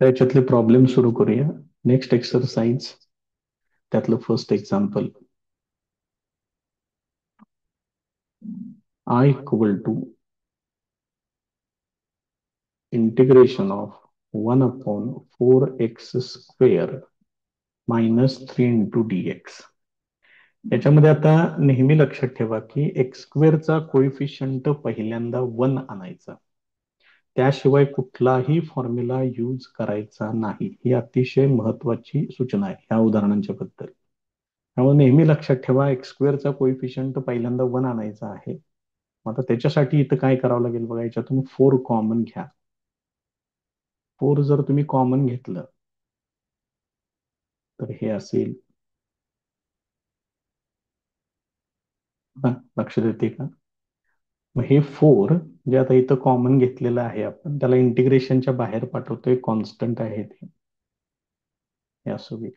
त्याच्यातले प्रॉब्लेम सुरू करूया. नेक्स्ट एक्सरसाइज, त्यातलं first example. I equal to integration of 1/4x² minus 3 × dx. याच्यामध्ये आता नेहमी लक्षात ठेवा की x² कोइफिशियंट पहिल्यांदा 1 आणायचा, त्याशिवाय कुठलाही फॉर्म्युला यूज करायचा नाही. ही अतिशय महत्वाची सूचना आहे ह्या उदाहरणांच्या बद्दल. त्यामुळे नेहमी लक्षात ठेवा x² कोइफिशियंट पहिल्यांदा 1 आणायचा आहे. आता त्याच्यासाठी इथं काय करावं लागेल बघा, याच्यातून 4 कॉमन घ्या. 4 जर तुम्ही कॉमन घेतलं तर हे असेल, लक्ष देते का? मग हे 4 जे आता इथं कॉमन घेतलेलं आहे, आपण त्याला इंटिग्रेशनच्या बाहेर पाठवतोय, कॉन्स्टंट आहे ते, हे असं होईल.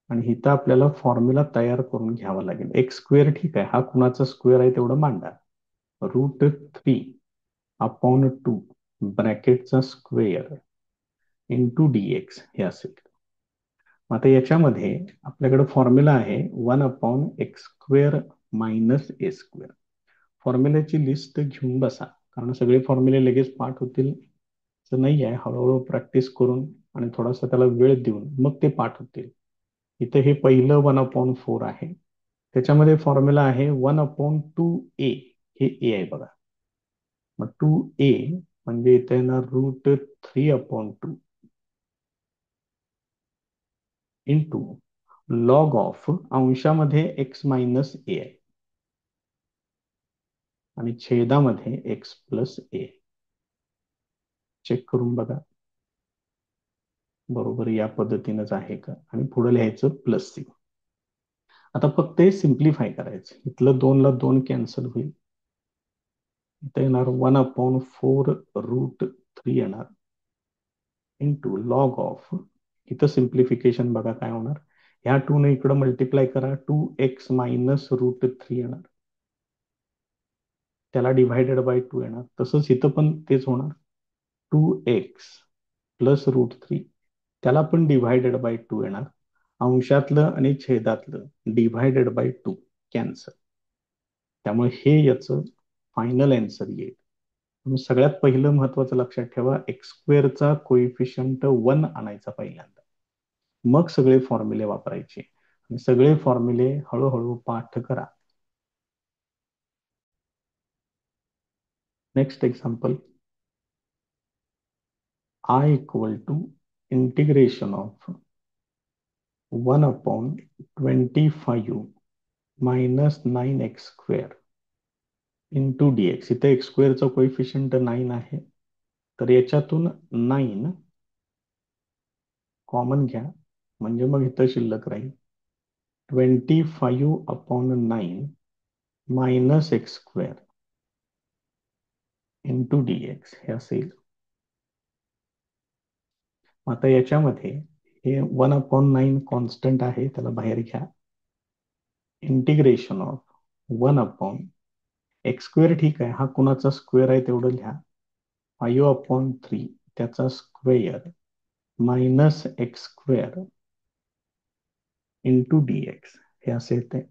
आणि इथं आपल्याला फॉर्म्युला तयार करून घ्यावा लागेल. x² ठीक आहे, हा कुणाचा स्क्वेअर आहे तेवढं मांडा. √3/2 ब्रॅकेटचा स्क्वेअर इंटू dx हे असेल. आता याच्यामध्ये आपल्याकडे फॉर्म्युला आहे 1/x² मायनस a². फॉर्म्युल्याची लिस्ट घेऊन बसा, कारण सगळे फॉर्म्युले लगेच पाठ होतील असं नाही आहे. हळूहळू प्रॅक्टिस करून आणि थोडासा त्याला वेळ देऊन मग ते पाठ होतील. इथे हे पहिलं 1/4 आहे, त्याच्यामध्ये फॉर्म्युला आहे 1/2a. हे ए आहे बघा. मग 2a म्हणजे इथे येणार √3/2 इंटू लॉग ऑफ, अंशामध्ये x मायनस ए आहे आणि छेदामध्ये x प्लस ए. चेक करून बघा बरोबर या पद्धतीनंच आहे का, आणि पुढे लिहायचं प्लस सी. आता फक्त हे सिम्प्लिफाय करायचं. इथलं 2 ला 2 कॅन्सल होईल. इथे येणार 1/4√3 येणार इंटू लॉग ऑफ, इथं सिम्प्लिफिकेशन बघा काय होणार. ह्या 2 ने इकडं मल्टिप्लाय करा, 2x मायनस √3 येणार, त्याला डिव्हायडेड बाय 2 येणार. तसंच इथं पण तेच होणार, 2x प्लस √3 त्याला पण डिव्हायडेड बाय 2 येणार. अंशातलं आणि छेदातलं डिव्हायडेड बाय 2 कॅन्सल. त्यामुळे हे याचं फायनल आन्सर येईल. म्हणून सगळ्यात पहिलं महत्वाचं लक्षात ठेवा, x² कोइफिशियंट 1 आणायचा पहिल्यांदा, मग सगळे फॉर्म्युले वापरायचे आणि सगळे फॉर्म्युले हळूहळू पाठ करा. Next example, I equal to integration of 1/25 minus 9x² into dx. इथे x² कोइफिशियंट 9 आहे, तर याच्यातून 9 कॉमन घ्या, म्हणजे मग इथं शिल्लक राहील 25/9 मायनस x² इंटू dx हे असेल. आता याच्यामध्ये हे 1/9 कॉन्स्टंट आहे, त्याला बाहेर घ्या. इंटिग्रेशन ऑफ 1/x² ठीक आहे, हा कुणाचा स्क्वेअर आहे तेवढं लिहा. 5/3 त्याचा square minus x² into dx हे असे येते.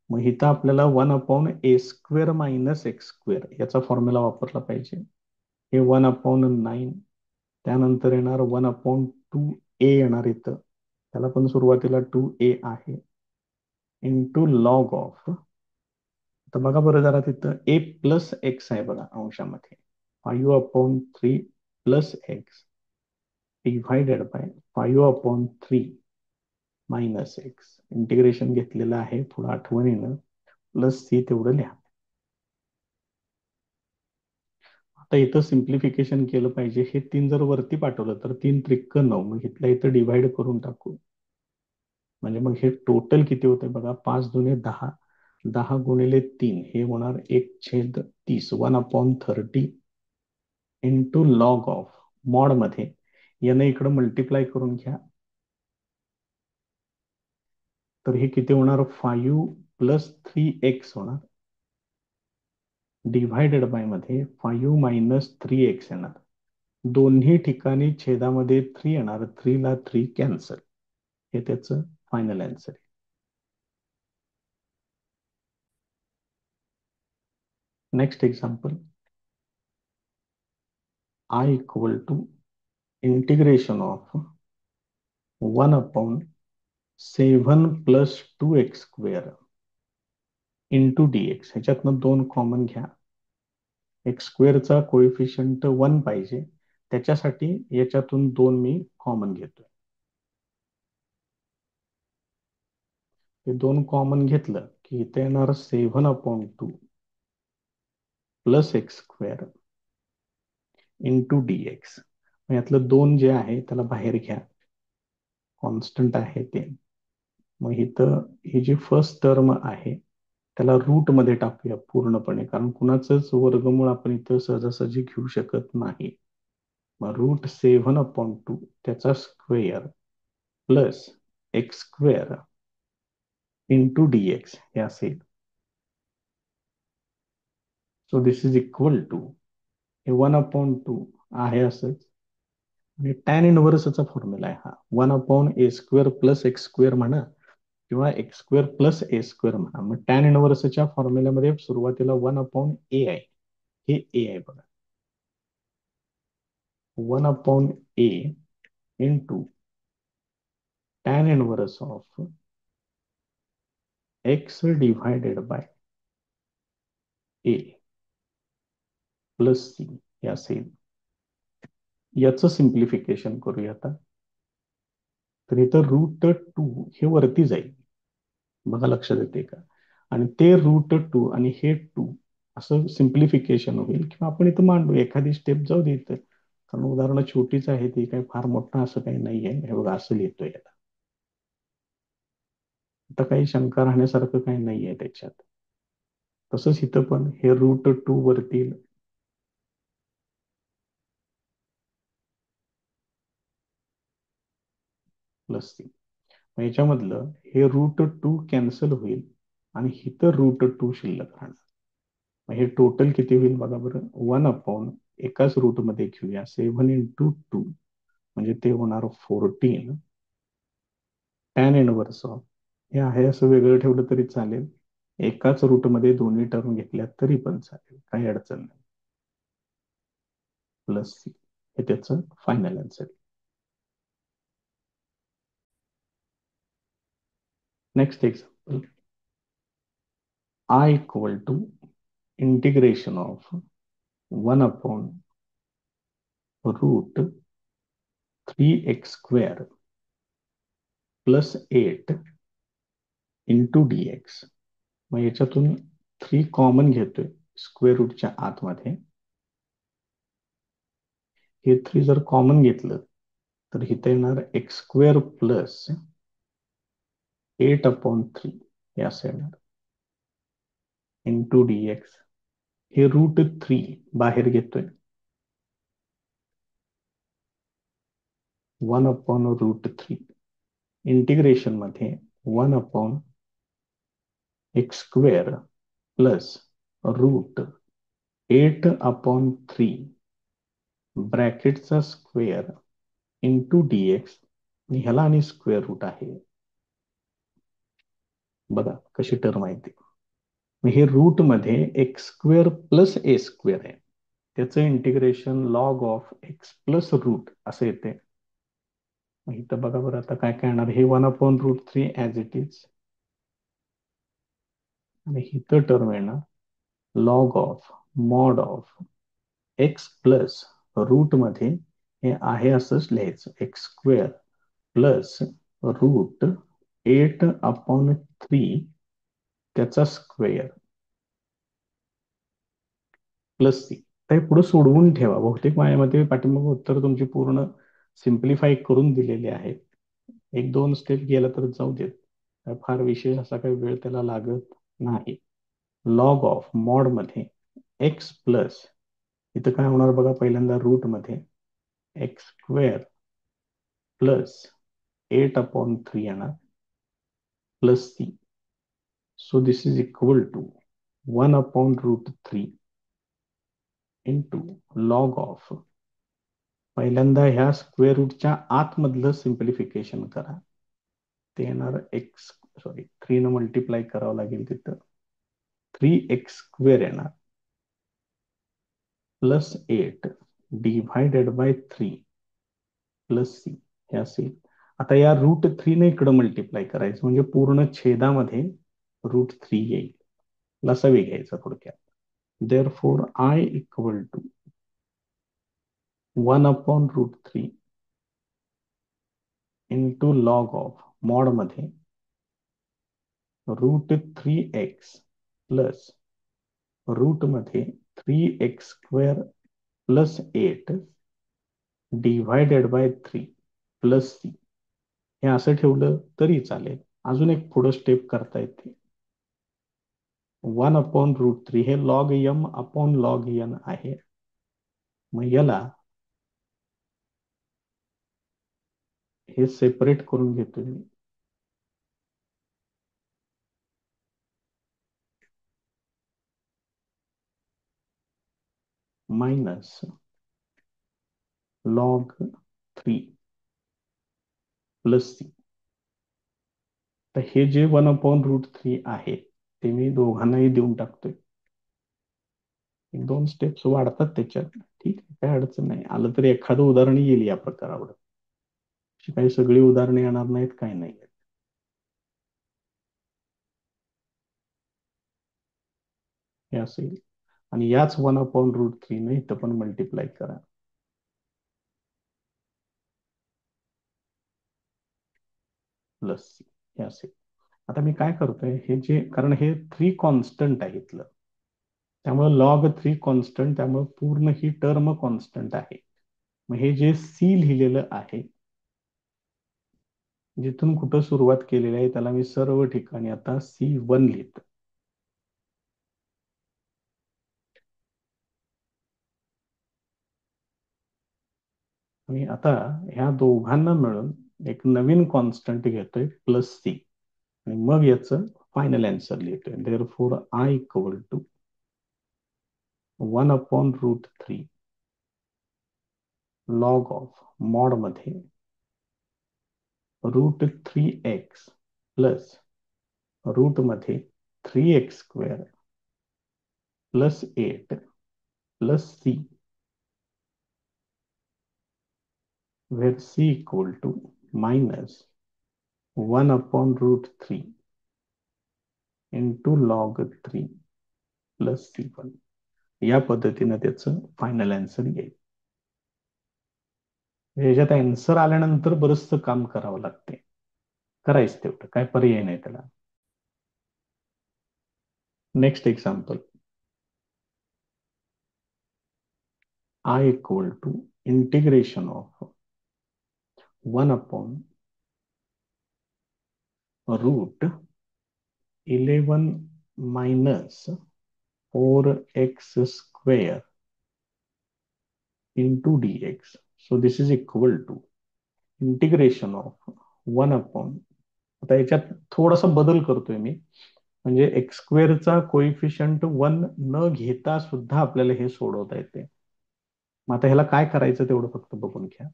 मग इथं आपल्याला 1/a² मायनस x² याचा फॉर्म्युला वापरला पाहिजे. हे 1/9, त्यानंतर येणार 1/2a येणार इथं, त्याला पण सुरुवातीला 2a आहे, इंटू लॉग ऑफ. तर बघा बरं जरा, तिथं a प्लस एक्स आहे बघा अंशामध्ये, 5/3 plus x divided by 5/3 minus x. Integration घेतलेलं आहे, पुढे आठवणीनं प्लस सी तेवढं लिहा. आता इथं सिम्प्लिफिकेशन केलं पाहिजे. हे 3 जर वरती पाठवलं तर 3 त्रिक 9, मग इथल्या इथं डिव्हाइड करून टाकू, म्हणजे मग हे टोटल किती होते बघा, 5 दुने 10, 10 गुणिले 3 हे होणार 1/30, 1/30 इंटू लॉग ऑफ मॉड मध्ये यानं इकडं मल्टिप्लाय करून घ्या, तर हे किती होणार 5 प्लस 3x होणार, डिव्हायडेड बाय मध्ये 5 मायनस 3x येणार. दोन्ही ठिकाणी छेदामध्ये 3 येणार, 3 ला 3 कॅन्सल. हे त्याचं फायनल आन्सर आहे. Next example, I equal to integration of 1/7 plus 2x² into dx. ह्याच्यातनं 2 कॉमन घ्या. x² कोएफिशियंट 1 पाहिजे, त्याच्यासाठी याच्यातून 2 मी कॉमन घेतोय. हे 2 कॉमन घेतलं की इथे येणार 7/2 प्लस x² इंटू dx. यातलं 2 जे आहे त्याला बाहेर घ्या, कॉन्स्टंट आहे ते. मग इथं ही जी फर्स्ट टर्म आहे त्याला रूट मध्ये टाकूया पूर्णपणे, कारण कुणाचंच वर्गमूळ आपण इथं सहजासहजी घेऊ शकत नाही. मग √7/2 त्याचा square plus x² into dx हे असेल. So this is equal to, हे 1/2 आहे असंच, आणि टॅन इनव्हर्सचा फॉर्म्युला आहे हा. 1/a² प्लस x² म्हणा किंवा x² प्लस a² म्हणा. मग टॅन इनव्हर्सच्या फॉर्म्युल्यामध्ये सुरुवातीला 1/a आहे, हे a आहे बघा. 1/a into tan inverse of x divided by a plus c हे असेल. याचं सिम्प्लिफिकेशन करूया आता. तर इथं √2 हे वरती जाईल बघा, लक्षात येते का? आणि ते √2 आणि हे 2 असं सिम्प्लिफिकेशन होईल, किंवा आपण इथं मांडू एखादी स्टेप जाऊ दे इथं, कारण उदाहरणं छोटीच आहे ती, काही फार मोठं असं काही नाहीये. हे बघा असं लिहितोय याला. आता काही शंका राहण्यासारखं काही नाहीये त्याच्यात. तसंच इथं पण हे √2 वरती प्लस सी. याच्यामधलं हे √2 कॅन्सल होईल आणि इथं √2 शिल्लक राहणार. मग हे टोटल किती होईल बघा बरं. 1/ एकाच रूट मध्ये घेऊया, 7 इंटू 2 म्हणजे ते होणार 14 टॅन इनव्हर्स ऑफ, हे आहे असं वेगळं ठेवलं तरी चालेल, एकाच रूट मध्ये दोन्ही टर्म घेतल्या तरी पण चालेल, काही अडचण नाही. प्लस सी हे त्याचं final answer. Next example, I equal to integration of 1/√3x² plus 8 into dx. मग याच्यातून 3 कॉमन घेतोय स्क्वेअर रूटच्या आतमध्ये. हे 3 जर कॉमन घेतलं तर इथे येणार x² प्लस 8/3 हे असं येणार इंटू dx. हे √3 बाहेर घेतोय, 1/√3 इंटिग्रेशन मध्ये 1/x² प्लस √8/3 ब्रॅकेटचा स्क्वेअर इंटू dx. ह्याला आणि स्क्वेअर रूट आहे बघा कशी टर्म आहे ती. हे रूट मध्ये x² प्लस a² आहे, त्याचं integration log of x plus root असं येते. इथं बघा बरं आता काय काय येणार. हे 1/√3 ॲज इट इज, आणि इथं टर्म येणार log of mod of x plus root मध्ये हे आहे असंच लिहायचं, x² प्लस √8/3 त्याचा स्क्वेअर प्लस सी. ते पुढे सोडवून ठेवा, बहुतेक माझ्यामध्ये पाठीमागे उत्तर तुमची पूर्ण सिम्प्लिफाय करून दिलेले आहे. 1-2 स्टेप गेला तर जाऊ देत, फार विशेष असा काही वेळ त्याला लागत नाही. लॉग ऑफ मॉड मध्ये एक्स प्लस, इथं काय होणार बघा, पहिल्यांदा रूट मध्ये x² प्लस 8/3 येणार plus C. So this is equal to 1/√3 into log of पहिल्यांदा ह्या स्क्वेअर रूटच्या आतमधलं सिम्प्लिफिकेशन करा. ते येणार एक्स, सॉरी 3 न मल्टिप्लाय करावं लागेल तिथं. 3x² येणार +8 डिव्हायडेड बाय 3 +c हे असेल. आता या √3 ने इकडं मल्टिप्लाय करायचं म्हणजे पूर्ण छेदामध्ये √3 येईल. लसावी घ्यायचा थोडक्यात. Therefore I equal to 1/√3 into log of mod मध्ये √3x प्लस रूट मध्ये 3x² + 8 डिव्हायडेड बाय 3 +c हे असं ठेवलं तरी चालेल. अजून एक पुढं स्टेप करता येते. 1/√3 हे log m upon log n आहे. मग याला हे सेपरेट करून घेतो मी. Minus log 3 +c. तर हे जे 1/√3 आहे ते मी दोघांनाही देऊन टाकतोय. 2 स्टेप्स वाढतात त्याच्यात. ठीक आहे, काय अडचण नाही. आलं तरी एखादं उदाहरण येईल या प्रकारावर. अशी काही सगळी उदाहरणे येणार नाहीत, काय नाही. हे असेल आणि याच 1/√3 ने इथं पण मल्टिप्लाय करा. +c हे असेल. आता मी काय करतोय, हे जे, कारण हे 3 कॉन्स्टंट आहे इथलं, त्यामुळे लॉग 3 कॉन्स्टंट, त्यामुळे पूर्ण ही टर्म कॉन्स्टंट आहे. मग हे जे सी लिहिलेलं आहे, जिथून कुठं सुरुवात केलेली आहे त्याला मी सर्व ठिकाणी आता C1 लिहितो. आणि आता ह्या दोघांना मिळून एक नवीन कॉन्स्टंट घेतोय +c आणि मग याचं फायनल आन्सर लिहितोय. Therefore I equal to 1/√3 log of mod मध्ये √3x प्लस रूट मध्ये 3x² + 8 +c where c equal to minus 1/√3 into log 3 +c1. या पद्धतीने त्याचं फायनल आन्सर येईल. याच्यात आन्सर आल्यानंतर बरंचसं काम करावं लागते. करायचं तेवढं, काय पर्याय नाही त्याला. Next example. I equal to integration of 1/√11 minus 4x² into dx. So this is equal to integration of 1/, आता याच्यात थोडासा बदल करतोय मी, म्हणजे x² कोइफिशियंट 1 न घेता सुद्धा आपल्याला हे सोडवता येते. मग आता ह्याला काय करायचं तेवढं फक्त बघून घ्या.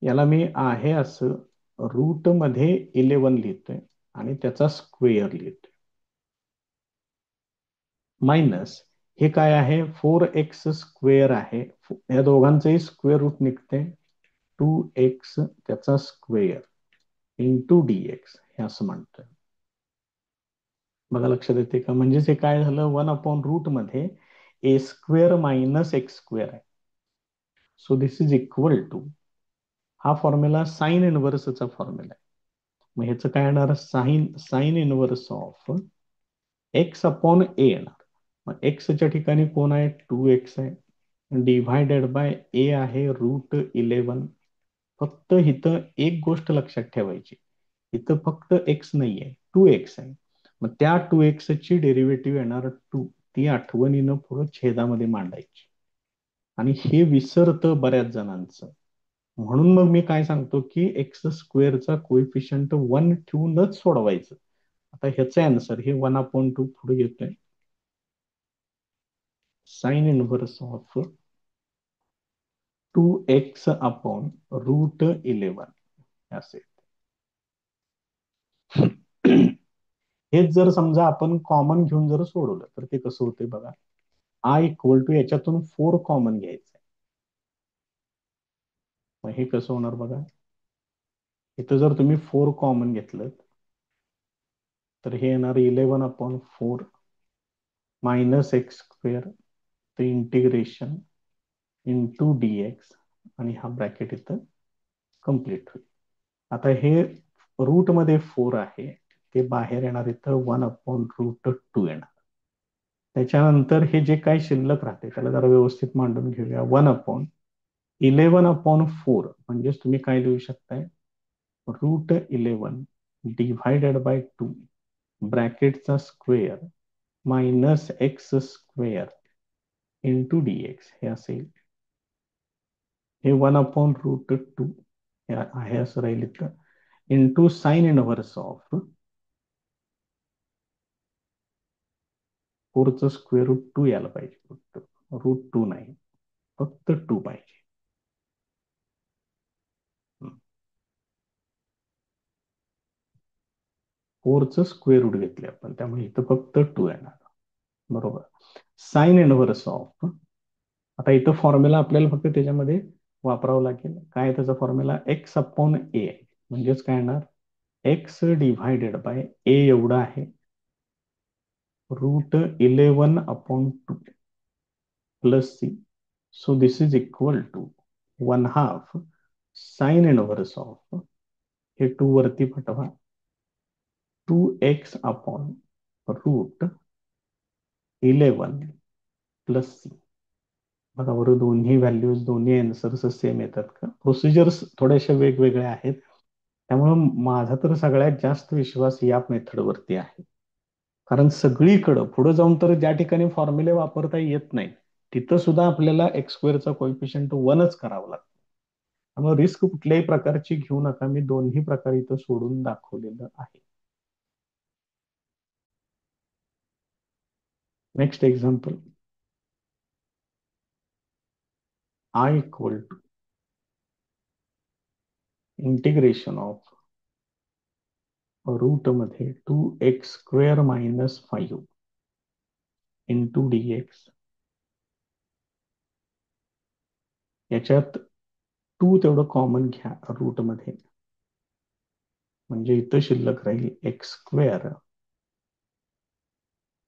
याला मी आहे असं रूट मध्ये 11 लिहितोय आणि त्याचा स्क्वेअर लिहितोय. मायनस हे काय आहे, 4x² आहे. या दोघांचंही स्क्वेअर रूट निघते 2x त्याचा स्क्वेअर इंटू dx हे असं म्हणतोय. बघा लक्षात येते का? म्हणजेच हे काय झालं, 1/√, मध्ये a² - x² आहे. So this is equal to, हा फॉर्म्युला साइन इनव्हर्सचा फॉर्म्युला आहे. मग ह्याचं काय येणार, साइन इनव्हर्स ऑफ x/a येणार. मग एक्सच्या ठिकाणी कोण आहे, 2x आहे, डिव्हायडेड बाय a आहे √11. फक्त इथं एक गोष्ट लक्षात ठेवायची, इथं फक्त x नाहीये, 2x आहे. मग त्या 2x ची डेरिव्हेटिव्ह येणार 2, ती आठवणीनं पुढे छेदामध्ये मांडायची. आणि हे विसरतं बऱ्याच जणांचं, म्हणून मग मी काय सांगतो की x² कोइफिशियंट 1 ठेवूनच सोडवायचं. आता ह्याचं आन्सर हे 1/2 पुढे येतोय. Sign inverse of 2x upon √11 असे. हेच जर समजा आपण कॉमन घेऊन जर सोडवलं तर ते कसं होते बघा. आय इक्वल टू याच्यातून 4 कॉमन घ्यायचं. मग हे कसं होणार बघा. इथं जर तुम्ही 4 कॉमन घेतलं तर हे येणार 11/4 मायनस एक्स स्क्वेअर ते इंटिग्रेशन इंटू डी एक्स आणि हा ब्रॅकेट इथं कम्प्लीट होईल. आता हे रूट मध्ये 4 आहे ते बाहेर येणार इथं 1/√2 येणार. त्याच्यानंतर हे जे काही शिल्लक राहते त्याला जरा व्यवस्थित मांडून घेऊया. 1/11/4 म्हणजेच तुम्ही काय लिहू शकताय √11 डिव्हायडेड बाय 2 ब्रॅकेटचा square minus x square into D X हे असेल. हे 1/√2 हे आहे असं राहील इथं इंटू साइन इनव्हर्स ऑफ 4चं स्क्वेअर रूट 2 यायला पाहिजे. फक्त √2 नाही, फक्त 2 पाहिजे. 4चं स्क्वेअर रूट घेतले आपण त्यामुळे इथं फक्त 2 येणार. बरोबर. साइन इनव्हर्स ऑफ आता इथं फॉर्म्युला आपल्याला फक्त त्याच्यामध्ये वापरावं लागेल. काय त्याचा फॉर्म्युला एक्स अपॉन ए म्हणजेच काय येणार एक्स डिव्हायडेड बाय ए एवढं आहे √11/2 plus C. So this is equal to 1/2 sine inverse of हे 2 वरती पटवा 2x अपॉन √11 प्लस सी. बघा बरोबर दोन्ही व्हॅल्यूज दोन्ही आन्सर्स सेम येतात का. प्रोसिजर्स थोड्याशा वेगवेगळ्या आहेत त्यामुळे माझा तर सगळ्यात जास्त विश्वास या मेथडवरती आहे. कारण सगळीकडं पुढे जाऊन तर ज्या ठिकाणी फॉर्म्युले वापरता येत नाही तिथं सुद्धा आपल्याला एक्स स्क्वेअरचा कोइफिशियंट 1च करावा लागतो. त्यामुळे रिस्क कुठल्याही प्रकारची घेऊ नका. मी दोन्ही प्रकार इथं सोडून दाखवलेलं आहे. Next example. I equal to integration of root मध्ये 2x² minus 5 into D x. याच्यात 2 तेवढं कॉमन घ्या रूट मध्ये म्हणजे इथं शिल्लक राहील x²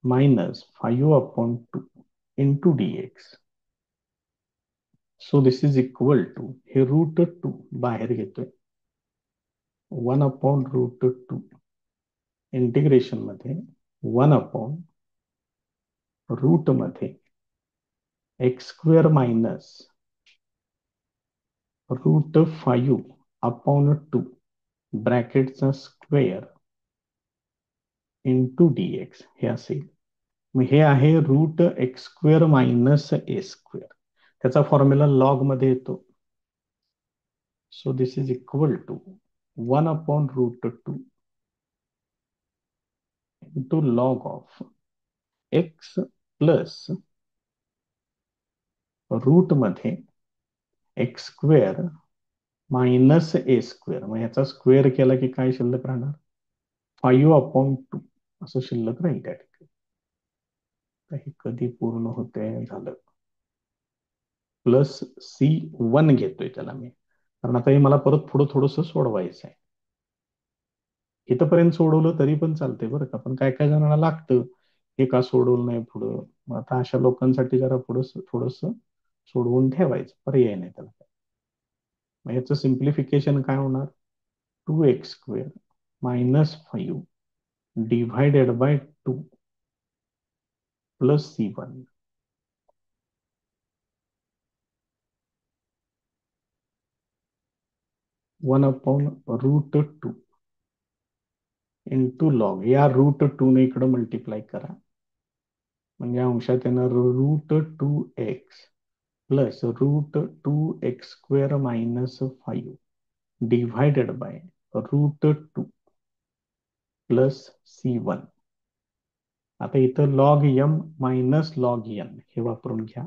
minus 5/2 into D x. So this is equal to हे √2 बाहेर घेतोय 1/√2 इंटिग्रेशन मध्ये 1/रूट मध्ये x² मायनस √5/2 ब्रॅकेटचा स्क्वेअर इंटू डी एक्स हे असेल. मग हे आहे √x² मायनस a². त्याचा फॉर्म्युला लॉग मध्ये येतो. So this is equal to 1/√2 into log of x plus root मध्ये x² मायनस a². मग याचा स्क्वेअर केला की काय शिल्लक राहणार 5/2 असं शिल्लक राहील त्या ठिकाणी. हे कधी पूर्ण होते झालं प्लस C1 घेतोय त्याला मी कारण आता हे मला परत पुढं थोडस सोडवायचं आहे. इथपर्यंत सोडवलं तरी पण चालतंय बरं का. पण काय काय जणांना लागतं हे का सोडवलं नाही पुढं. मग आता अशा लोकांसाठी जरा पुढं थोडस सोडवून ठेवायचं पर्याय नाही त्याला. मग याचं सिम्प्लिफिकेशन काय होणार 2x² minus 5 divided by 2 plus C1. 1/√2 into log या √2 ने इकडे मल्टिप्लाय करा म्हणजे अंशात येणार √2x plus √2x² minus 5 divided by √2 plus C1. आता इथं log m minus log n हे वापरून घ्या.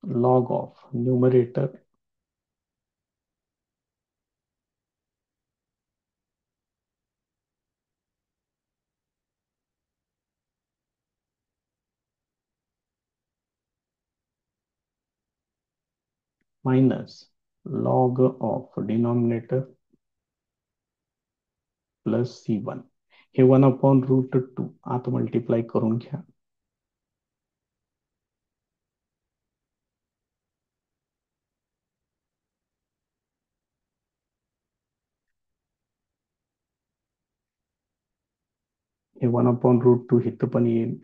Log of numerator minus log of denominator plus C1. हे 1/√2 आत मल्टिप्लाय करून घ्या. हे 1/√2 इथं पण येईल.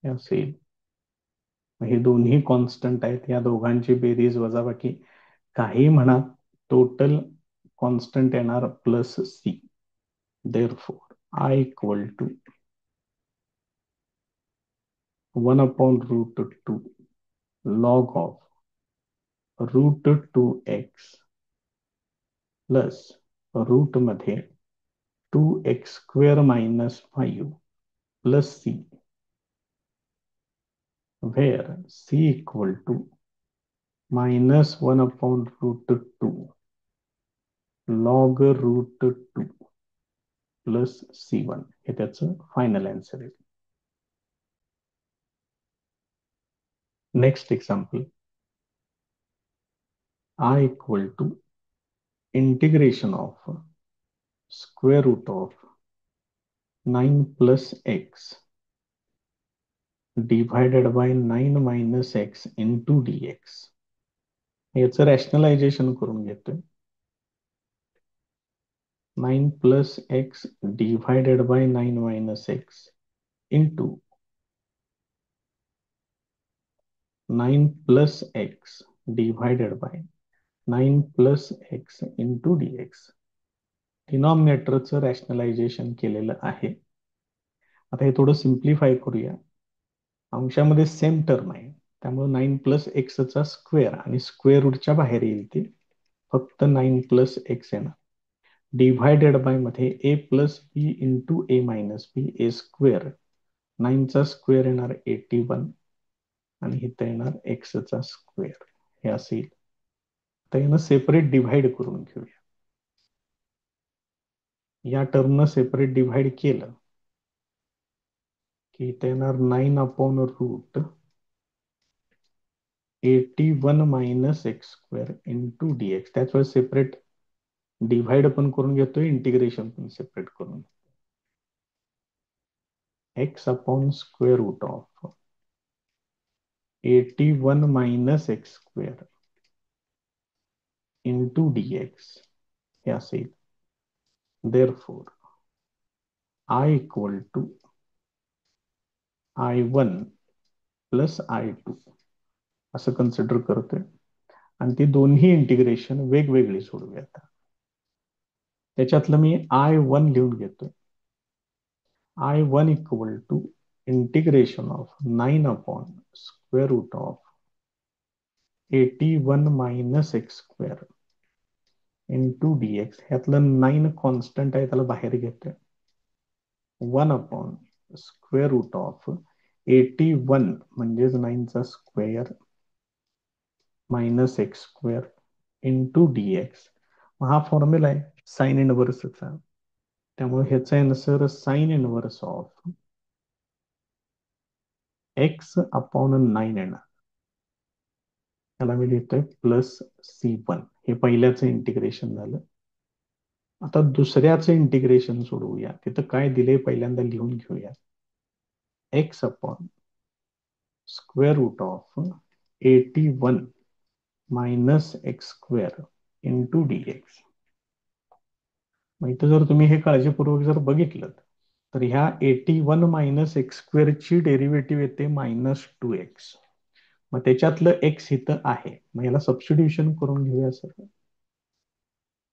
हे असेल. हे दोन्ही कॉन्स्टंट आहेत. या दोघांची बेरीज वजाबाकी काही म्हणा, टोटल कॉन्स्टंट येणार plus C. Therefore I equal to 1/√2 log of √2x plus root मध्ये 2x² minus 5 plus C, where c equal to minus 1/√2 log √2 plus C1. हे त्याचं फायनल आन्सर आहे. Next example. I equal to integration of square root of 9 plus x divided by 9 minus x into dx. याचं rationalisation करून घेतोय. 9 plus x divided by 9 minus x into 9 plus x divided by 9 plus x into dx. डिनॉमिनेटरचं rationalisation केलेलं आहे. आता हे थोडं simplify करूया. अंशामध्ये सेम टर्म आहे, त्यामुळे 9 प्लस एक्सचा स्क्वेअर आणि स्क्वेअर रूटच्या बाहेर येईल ते फक्त 9 प्लस एक्स येणार. डिव्हायडेड बाय मध्ये ए प्लस बी इंटू ए मायनस बी ए स्क्वेअर. 9चा स्क्वेअर येणार 81 आणि इथं येणार एक्सचा स्क्वेअर. हे असेल. तर यानं सेपरेट डिव्हाइड करून घेऊया. या टर्मनं सेपरेट डिव्हाइड केलं की इथे येणार 9/√81 minus x square into d x. त्याच वेळेस सेपरेट डिव्हाइड पण करून घेतोय, इंटिग्रेशन पण सेपरेट करून. X upon square root of 81 minus x square into d x हे असेल. Therefore I equal to I1 plus I2 असं कन्सिडर करतोय आणि ती दोन्ही इंटिग्रेशन वेगवेगळी सोडूयात. त्याच्यातलं मी I1 लिहून घेतोय. I1 equal to integration of 9 upon square root of 81 minus x square into DX. ह्यातलं 9 कॉन्स्टंट आहे, त्याला बाहेर घेतोय. 1 अपॉन स्क्वेअर रूट ऑफ 81 म्हणजेच 9चा square minus x square into DX. हा फॉर्म्युला आहे साइन इनव्हर्सचा, त्यामुळे ह्याचा answer sine inverse of x upon 9 येणार. त्याला मी लिहितोय प्लस C1. हे पहिल्याचं इंटिग्रेशन झालं. आता दुसऱ्याचं इंटिग्रेशन सोडवूया. तिथं काय दिले पहिल्यांदा लिहून घेऊया. X upon square root of 81 minus x square into d x. मग इथं जर तुम्ही हे काळजीपूर्वक जर बघितलं तर ह्या 81 मायनस एक्स स्क्वेअरची डेरिव्हेटिव्ह येते -2x. मग त्याच्यातलं एक्स इथं आहे, मग याला सबस्टिट्यूशन करून घेऊया sir.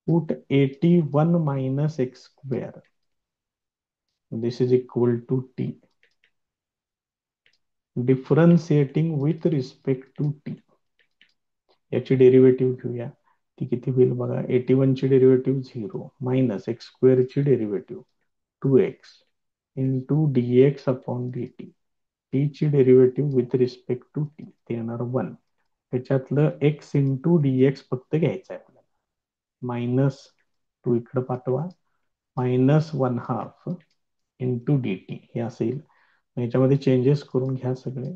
Put 81 minus x square this is equal to T. Differentiating with respect to T. याची डेरिव्हेटिव्ह घेऊया. ती किती होईल बघा. 81 ची डेरिव्हेटिव्ह 0 मायनस एक्स स्क्वेअरची derivative 2x into D X upon D T. T ची derivative with respect to T ते येणार 1. त्याच्यातलं एक्स इंटू डी एक्स फक्त घ्यायचं आहे आपल्याला. मायनस टू इकडं पाठवा, -1/2 इंटू डी टी हे असेल. याच्यामध्ये चेंजेस करून घ्या सगळे.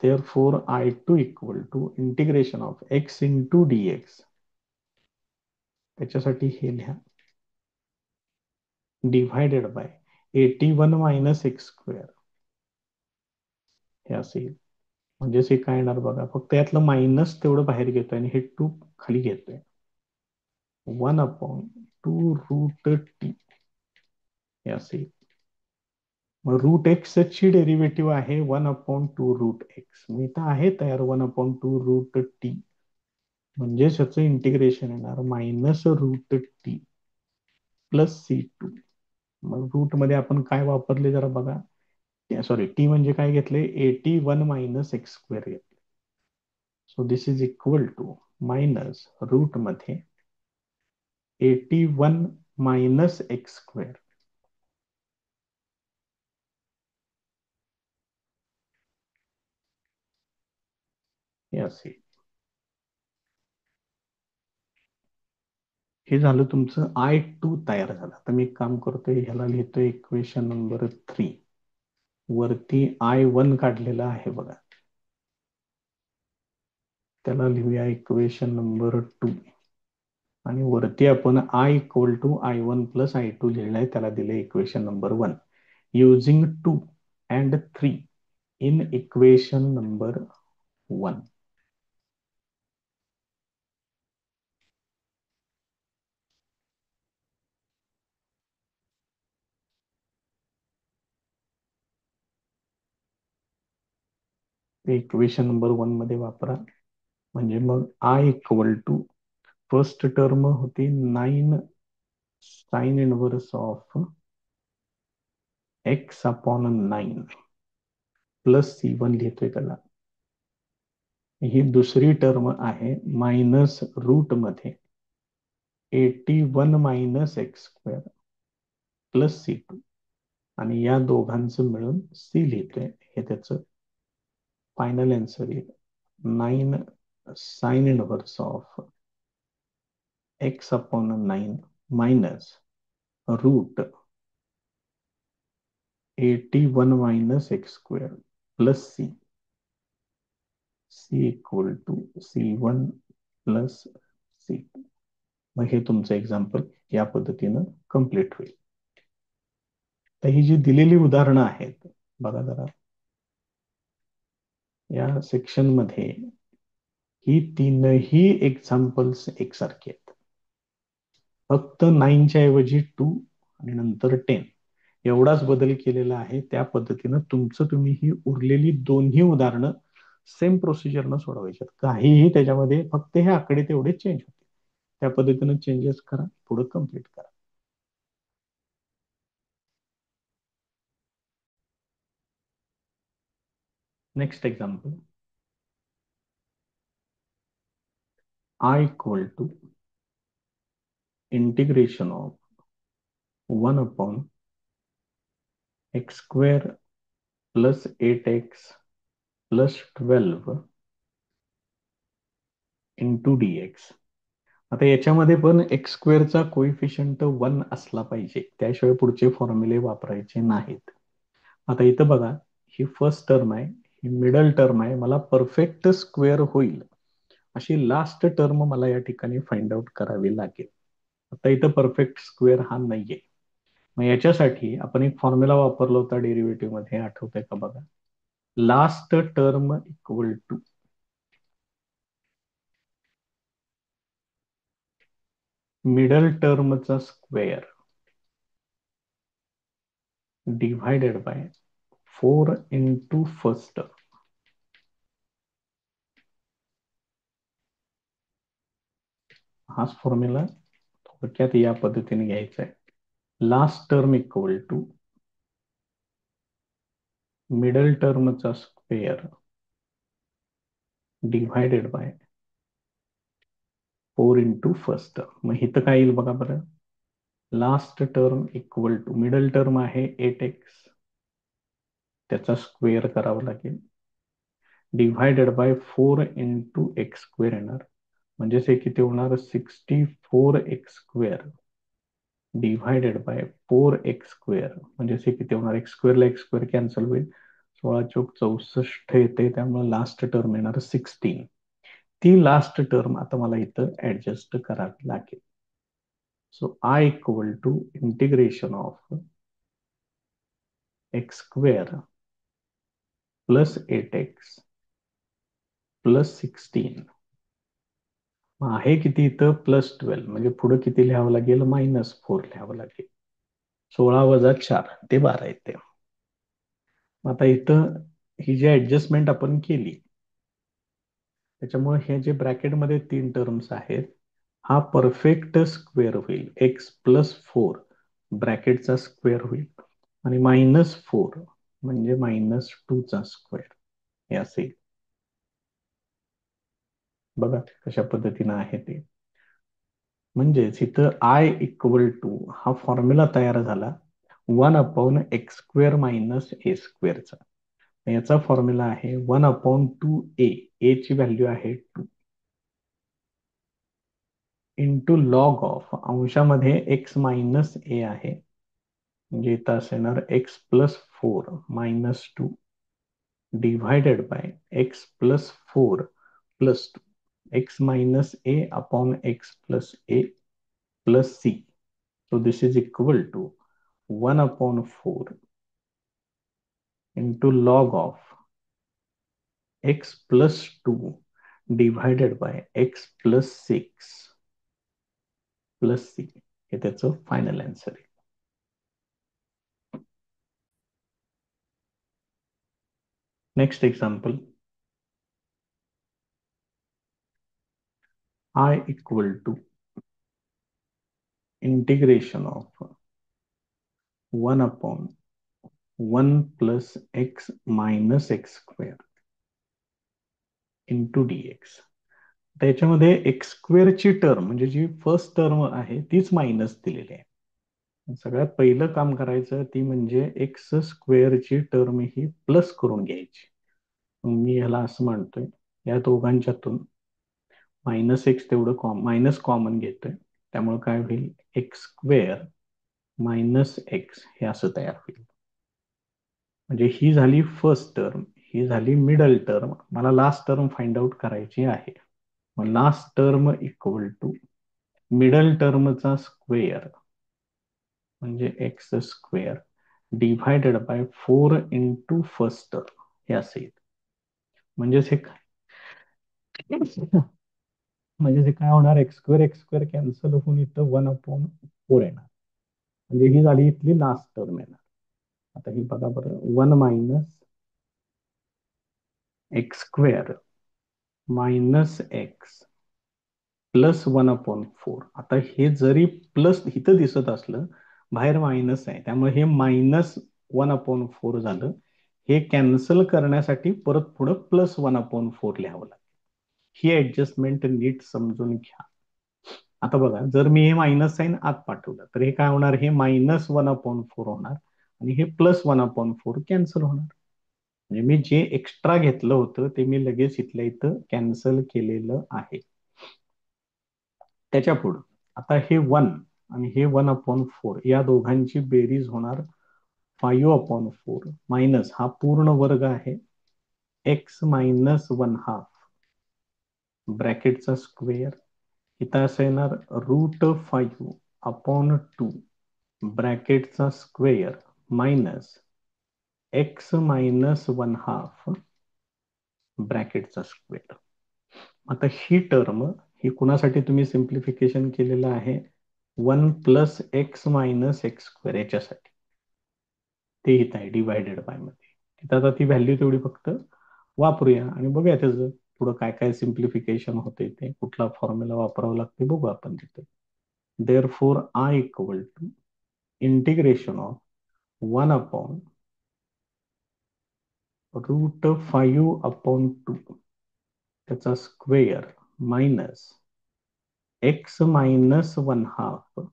therefore I2 equal to integration of x into D x. त्याच्यासाठी हे लिहा, divided by 81 minus x square हे असेल. म्हणजे हे काय येणार बघा, फक्त यातलं मायनस तेवढं बाहेर घेतोय आणि हे 2 खाली घेतोय. 1/2√t हे असेल. मग रूट एक्स ची डेरिव्हेटिव्ह आहे 1/2√x. मी तर आहे तयार 1/2√t. म्हणजे याचं इंटिग्रेशन येणार -√t प्लस C2. मग रूट मध्ये आपण काय वापरले जरा बघा. सॉरी, टी म्हणजे काय घेतले, 81 मायनस एक्स स्क्वेअर घेतले. So this is equal to minus root मध्ये 81 मायनस एक्स स्क्वेअर. हे असेल. हे झालं तुमचं I2 तयार झालं. आता मी एक काम करतोय, ह्याला लिहितोय इक्वेशन नंबर 3. वरती I1 काढलेला आहे बघा, त्याला लिहूया इक्वेशन नंबर 2. आणि वरती आपण I=I1 प्लस I2 लिहिलंय, त्याला दिले equation number 1. Using 2 and 3 in equation number 1. Equation number 1 मध्ये वापरा. म्हणजे मग I=, फर्स्ट टर्म होती 9 sine inverse of x upon 9 plus C1 लिहितोय त्याला. ही दुसरी टर्म आहे मायनस रूट मध्ये 81 minus x square plus C2. आणि या दोघांचं मिळून C लिहितोय. हे त्याचं फायनल आन्सर येईल. 9 sine inverse of x upon 9 minus root 81 minus x square plus C. C equal to C1 plus C2. मग हे तुमचं एक्झाम्पल या पद्धतीनं कम्प्लीट होईल. तर ही जी दिलेली उदाहरणं आहेत बघा जरा, या सेक्शन मध्ये ही तीनही एक्झाम्पल्स एकसारखे आहेत. फक्त 9च्या ऐवजी 2 आणि नंतर 10 एवढाच बदल केलेला आहे. त्या पद्धतीनं तुमचं तुम्ही ही उरलेली दोन्ही उदाहरणं सेम प्रोसिजरनं सोडवायची. काहीही त्याच्यामध्ये, फक्त हे आकडे तेवढे चेंज होते. त्या पद्धतीनं चेंजेस करा, पुढे कम्प्लीट करा. Next example. I=, integration of 1/x square plus 8x plus 12 into dx. आता याच्यामध्ये पण एक्स स्क्वेअरचा कोइफिशियंट 1 असला पाहिजे, त्याशिवाय पुढचे फॉर्म्युले वापरायचे नाहीत. आता इथं बघा, ही फर्स्ट टर्म आहे, ही मिडल टर्म आहे. मला परफेक्ट स्क्वेअर होईल अशी लास्ट टर्म मला या ठिकाणी फाइंड आउट करावी लागेल. आता इथं परफेक्ट स्क्वेअर हा नाहीये. मग याच्यासाठी आपण एक फॉर्म्युला वापरला होता डेरिव्हेटिव्ह मध्ये, आठवतंय का बघा. Last term equal to middle टर्मचा square divided by 4 into first. हाच फॉर्म्युला थोडक्यात या पद्धतीने घ्यायचा आहे. Last term equal to middle टर्मचा square divided by 4 into first. मग इथं काय येईल बघा बरं, last term equal to middle term आहे 8x, त्याचा स्क्वेअर करावा लागेल, डिव्हायडेड बाय 4 × x² येणार, म्हणजेच हे किती होणार 64x² डिव्हायडेड बाय 4x² म्हणजेच हे किती होणार x² ला x² कॅन्सल होईल, 16×4 = 64 येते, त्यामुळे लास्ट टर्म येणार 16. ती लास्ट टर्म आता मला इथं ऍडजस्ट करावी लागेल. So I equal to integration of x² plus 8x plus 16 आहे किती इथं +12, म्हणजे पुढे किती लिहावं लागेल -4 लिहावं लागेल. 16 - 4 ते 12 येते. आता इथं ही जी ऍडजस्टमेंट आपण केली त्याच्यामुळे हे जे ब्रॅकेटमध्ये 3 टर्म्स आहेत हा परफेक्ट स्क्वेअर होईल, x+4 ब्रॅकेटचा स्क्वेअर होईल आणि -4 म्हणजे -2 चा स्क्वेअर हे असेल. बघा कशा पद्धतीनं आहे ते. म्हणजेच इथं I इक्वल टू हा फॉर्म्युला तयार झाला 1/x² - a² चा. याचा फॉर्म्युला आहे 1/2a, a ची व्हॅल्यू आहे 2 इंटू लॉग ऑफ अंशामध्ये x - a आहे, म्हणजे इथं असं येणार x+4 - 2 divided by x+4 + 2 x - a/x+a + c. So this is equal to 1/4 into log of x+2 divided by x+6 plus c. हे त्याचं फायनल आन्सर आहे. Next example, I equal to integration of 1/1 + x - x² into dx. त्याच्यामध्ये x² ची term म्हणजे जी first term आहे तीच minus दिलेली आहे. सगळ्यात पहिलं काम करायचं ती म्हणजे x² ची टर्म ही प्लस करून घ्यायची. मी ह्याला असं म्हणतोय, या दोघांच्यातून -x तेवढं मायनस कॉमन घेतोय, त्यामुळे काय होईल x² - x हे असं तयार होईल. म्हणजे ही झाली फर्स्ट टर्म, ही झाली मिडल टर्म, मला लास्ट टर्म फाइंड आउट करायची आहे. मग last term equal to middle टर्मचा स्क्वेअर म्हणजे x² divided by 4 × first term हे असेल. म्हणजेच हे काय म्हणजे हे काय होणार x² कॅन्सल होऊन इथं 1/4 येणार, म्हणजे ही झाली इथली लास्ट टर्म येणार. आता ही बघा बरं, 1 - x² - x प्लस 1/4. आता हे जरी प्लस इथं दिसत असलं, बाहेर मायनस आहे, त्यामुळे हे -1/4 झालं. हे कॅन्सल करण्यासाठी परत पुढं +1/4 लिहावं लागेल. ही ऍडजस्टमेंट नीट समजून घ्या. आता बघा, जर मी हे मायनस साईन आत पाठवलं तर हे काय होणार, हे -1/4 होणार आणि हे +1/4 कॅन्सल होणार. म्हणजे मी जे एक्स्ट्रा घेतलं होतं ते मी लगेच इथल्या इथं कॅन्सल केलेलं आहे. त्याच्या पुढं आता हे 1 आणि हे 1/4 या दोघांची बेरीज होणार 5/4 मायनस हा पूर्ण वर्ग आहे x - 1/2 ब्रॅकेटचा स्क्वेअर, इथं असं येणार √5/2 ब्रॅकेटचा स्क्वेअर मायनस x - 1/2 ब्रॅकेटचा स्क्वेअर. आता ही टर्म ही कुणासाठी तुम्ही सिम्प्लिफिकेशन केलेलं आहे 1 + x - x² याच्यासाठी, ते इथं आहे डिवायडेड बाय मध्ये. तिथं आता ती व्हॅल्यू तेवढी फक्त वापरूया आणि बघूया त्याचं पुढं काय काय सिम्प्लिफिकेशन होते, ते कुठला फॉर्म्युला वापरावा लागते बघू आपण तिथे. Therefore I equal to integration of 1/√5/2 त्याचा स्क्वेअर मायनस x - 1/2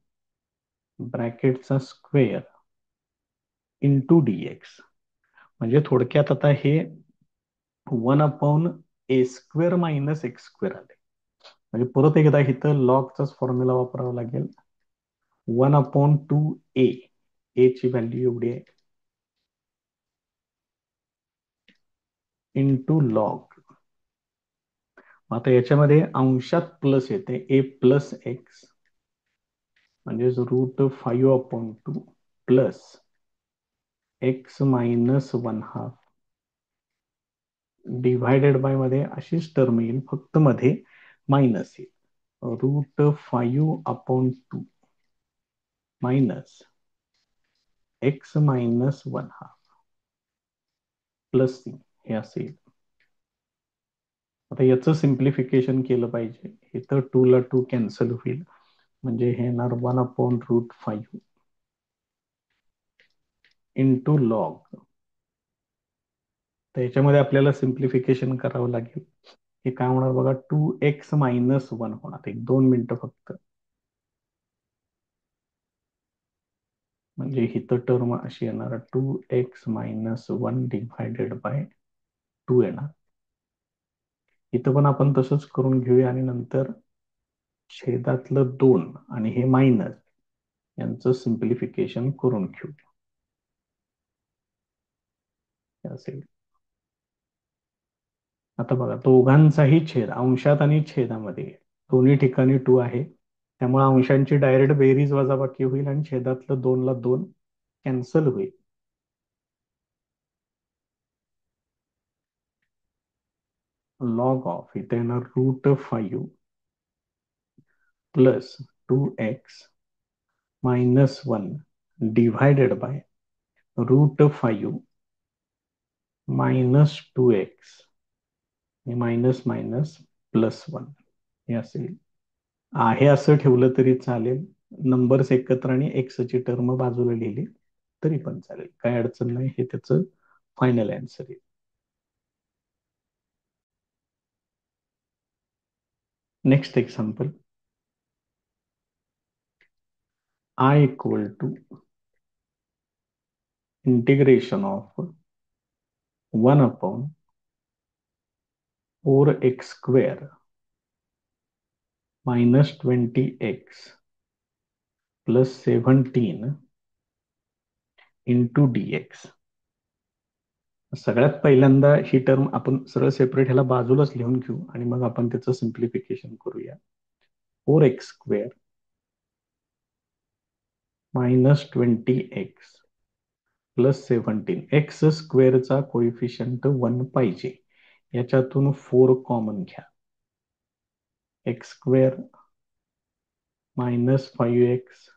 ब्रॅकेटचा स्क्वेअर इंटू dx. म्हणजे थोडक्यात आता हे 1/a² - x² आले. म्हणजे परत एकदा इथं लॉगचाच फॉर्म्युला वापरावा लागेल. 1/2a. a ची व्हॅल्यू एवढी आहे इंटू लॉग. आता याच्यामध्ये अंशात प्लस येते a+x म्हणजे √5/2 प्लस x-1/2 डिव्हायडेड बाय मध्ये अशीच टर्म येईल, फक्त मध्ये मायनस येईल. √5/2 मायनस x-1/2 प्लस c हे असेल. आता याचं सिम्प्लिफिकेशन केलं पाहिजे. इथं 2 ला 2 कॅन्सल होईल, म्हणजे हे येणार 1/√5 इंटू लॉग. तर याच्यामध्ये आपल्याला सिम्प्लिफिकेशन करावं लागेल. हे काय होणार बघा, 2x-1 होणार. 1-2 मिनिटं फक्त. म्हणजे इथं टर्म अशी येणार 2x-1 डिव्हायडेड बाय 2 येणार. इथं पण आपण तसंच करून घेऊया आणि नंतर छेदातलं 2 आणि हे मायनस यांचं सिम्प्लिफिकेशन करून घेऊ असेल. आता बघा, दोघांचाही छेद अंशात आणि छेदामध्ये दोन्ही ठिकाणी 2 आहे. त्यामुळे अंशांची डायरेक्ट बेरीज वजाबाकी होईल आणि छेदातलं 2 ला 2 कॅन्सल होईल. लॉग ऑफ इथे येणार √5 plus 2x-1 divided by √5 minus 2x minus minus +1 हे असेल. आहे असं ठेवलं तरी चालेल. नंबर्स एकत्र आणि एक्स ची टर्म बाजूला लिहिली तरी पण चालेल, काय अडचण नाही. हे त्याचं फायनल आन्सर आहे. Next example. I equal to integration of 1/4x² minus 20x plus 17 into dx. सगळ्यात पहिल्यांदा ही टर्म आपण सरळ सेपरेट ह्याला बाजूलाच लिहून घेऊ आणि मग आपण त्याचं सिम्प्लिफिकेशन करूया. 4x² minus 20x plus 17. X स्क्वेअरचा कोइफिशियंट 1 पाहिजे. याच्यातून 4 कॉमन घ्या. x² मायनस 5x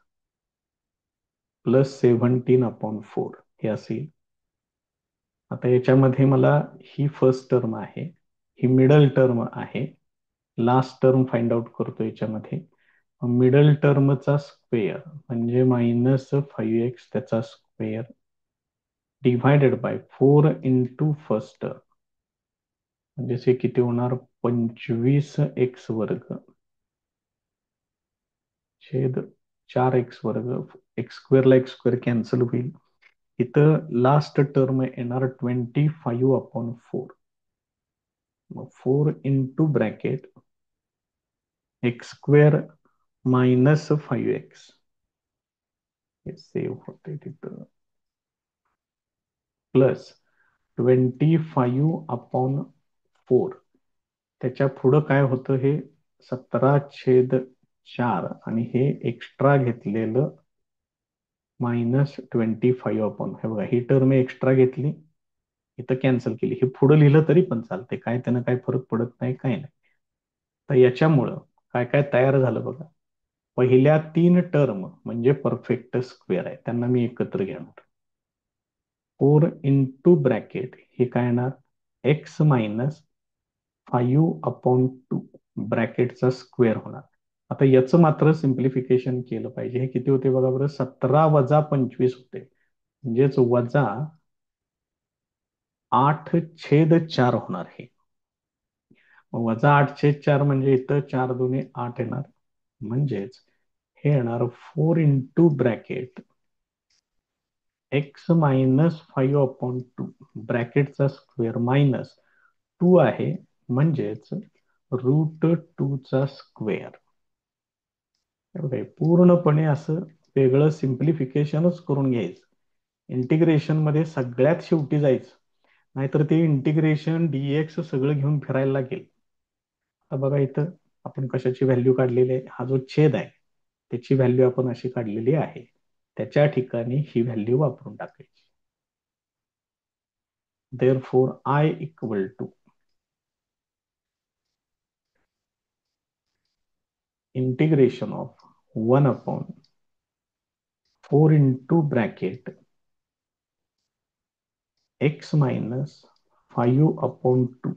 प्लस 17/4 हे असेल. आता याच्यामध्ये मला ही फर्स्ट टर्म आहे, ही मिडल टर्म आहे, लास्ट टर्म फाइंड आउट करतो याच्यामध्ये. मिडल टर्मचा स्क्वेअर म्हणजे -5x त्याचा square divided by 4 into first term म्हणजे किती होणार 25x² छेद 4x². x² ला x² कॅन्सल होईल. इथं लास्ट टर्म येणार 25/4. मग 4 into bracket x² minus 5x हे सेव्ह होते तिथं प्लस 25/4. त्याच्या पुढं काय होतं, हे 17/4 आणि हे एक्स्ट्रा घेतलेलं -25/4. हे बघा, ही टर्म एक्स्ट्रा घेतली, इथं कॅन्सल केली. हे पुढं लिहिलं तरी पण चालते, काय त्यानं काय फरक पडत नाही, काय नाही. तर याच्यामुळं काय काय तयार झालं बघा. पहिल्या 3 टर्म म्हणजे परफेक्ट स्क्वेअर आहे, त्यांना मी एकत्र घेणार. 4 इंटू ब्रॅकेट हे काय येणार x-5/2 ब्रॅकेटचा स्क्वेअर होणार. आता याचं मात्र सिम्प्लिफिकेशन केलं पाहिजे. हे किती होते बघा बरं, 17 वजा 25 होते, म्हणजेच वजा 8/4 होणार. हे वजा 8/4 म्हणजे इथं 4 दुणे 8 येणार. म्हणजेच हे येणार 4 into x मायनस 5/2 ब्रॅकेटचा स्क्वेअर मायनस 2 आहे म्हणजेच √2 चा स्क्वेअर. पूर्णपणे असं वेगळं सिम्प्लिफिकेशनच करून घ्यायचं. इंटिग्रेशन मध्ये सगळ्यात शेवटी जायचं, नाहीतर ते इंटिग्रेशन डीएक्स सगळं घेऊन फिरायला लागेल. आता बघा इथं आपण कशाची व्हॅल्यू काढलेली आहे, हा जो छेद आहे त्याची व्हॅल्यू आपण अशी काढलेली आहे. त्याच्या ठिकाणी ही व्हॅल्यू वापरून टाकायची. Therefore I equal to integration of 1/4 into bracket x minus 5/2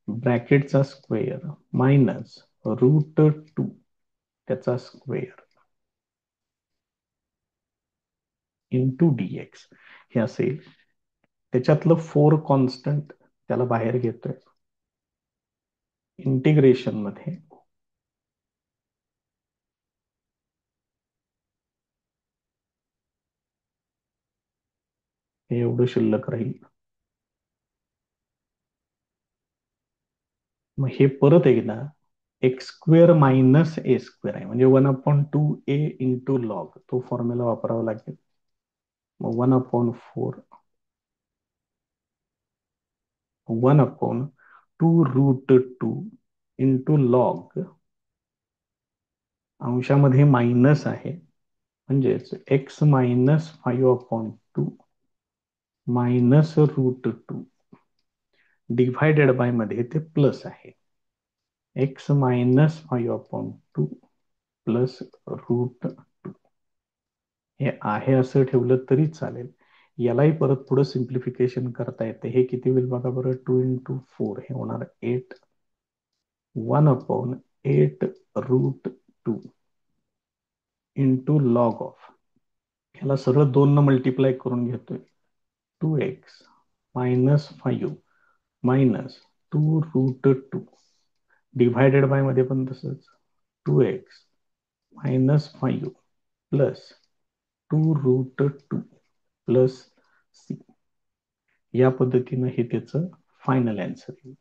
ब्रॅकेटचा स्क्वेअर मायनस √2 त्याचा स्क्वेअर इंटू डीएक्स हे असेल. त्याच्यातलं 4 कॉन्स्टंट त्याला बाहेर घेतोय. इंटिग्रेशन मध्ये हे एवढं शिल्लक राहील. मग हे परत एकदा x² मायनस a² आहे, म्हणजे 1/2a इंटू लॉग तो फॉर्म्युला वापरावा लागेल. मग 1/2 इंटू लॉग, अंशामध्ये मायनस आहे म्हणजेच x minus 5/2 minus √2 divided by मध्ये ते प्लस आहे. x मायनस 5/2 प्लस √2 हे आहे असं ठेवलं तरी चालेल. यालाही परत पुढे सिम्प्लिफिकेशन करता येते. हे किती होईल बघा बरं, 2 into 4 हे होणार 8, 1/8 √2 इंटू लॉग ऑफ, ह्याला सरळ 2 न मल्टिप्लाय करून घेतोय. 2x minus 5 minus 2√2 divided by मध्ये पण तसंच 2x minus 5 plus 2√2 plus c. या पद्धतीनं हे त्याचं फायनल आन्सर येईल.